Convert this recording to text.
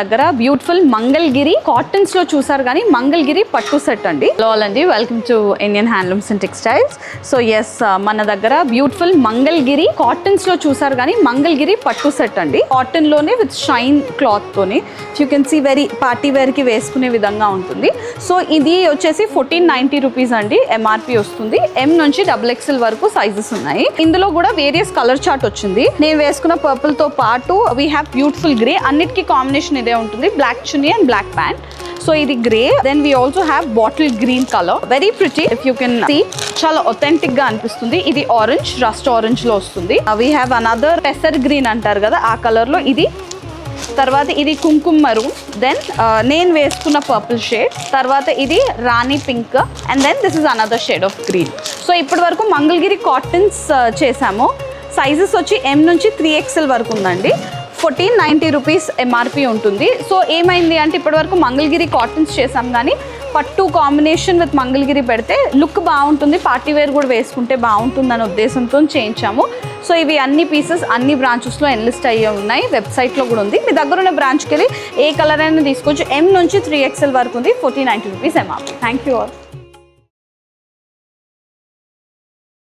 దగ్గర beautiful Mangalagiri cottons లో చూసారు కానీ మంగళగిరి పట్టు సెట్ అండి. హలో అండి, welcome to Indian handlooms and textiles. So yes, మన దగ్గర బ్యూటిఫుల్ మంగళగిరి కాటన్స్ లో చూసారు కానీ మంగళగిరి పట్టు సెట్ అండి. కాటన్ లోనే విత్ షైన్ క్లాత్ తోని you can see very party wear కి వేసుకునే విధంగా ఉంటుంది. సో ఇది వచ్చేసి 1490 రూపీస్ అండి ఎంఆర్పి వస్తుంది. ఎం నుంచి XXL వరకు సైజెస్ ఉన్నాయి. ఇందులో కూడా వేరియస్ కలర్ చార్ట్ వచ్చింది. నేను వేసుకున్న పర్పుల్ తో పాటు వీ హ్యావ్ బ్యూటిఫుల్ గ్రే, అన్నిటికీ కాంబినేషన్ ఉంటుంది. Black chunni and black pant. So ఇది grey. Then we also have bottle green colour, very pretty. If you can see చాలా ఒథెంటిక్ గా అనిపిస్తుంది. ఇది ఆరెంజ్, రస్ట్ ఆరెంజ్ లో వస్తుంది. వీ హ్యావ్ అనదర్ పెసర్ గ్రీన్ అంటారు కదా, ఆ కలర్ లో ఇది. తర్వాత ఇది కుంకుమ మరూన్. దెన్ నేను వేసుకున్న పర్పుల్ షేడ్. తర్వాత ఇది rani pink. And then this is another shade of green. So ఇప్పటి వరకు మంగళగిరి కాటన్స్ చేసాము. సైజెస్ వచ్చి ఎం నుంచి 3XL వరకు ఉందండి. 1490 రూపీస్ ఎంఆర్పి ఉంటుంది. సో ఏమైంది అంటే ఇప్పటివరకు మంగళగిరి కాటన్స్ చేసాం కానీ పట్టు కాంబినేషన్ విత్ మంగళగిరి పెడితే లుక్ బాగుంటుంది, పార్టీ వేర్ కూడా వేసుకుంటే బాగుంటుంది అనే ఉద్దేశంతో చేయించాము. సో ఇవి అన్ని పీసెస్ అన్ని బ్రాంచెస్లో ఎన్లిస్ట్ అయ్యే ఉన్నాయి. వెబ్సైట్లో కూడా ఉంది. మీ దగ్గర ఉన్న బ్రాంచ్కి వెళ్ళి ఏ కలర్ అయినా తీసుకోవచ్చు. ఎం నుంచి 3XL వరకు ఉంది. 1490 rupees MRP. Thank you all.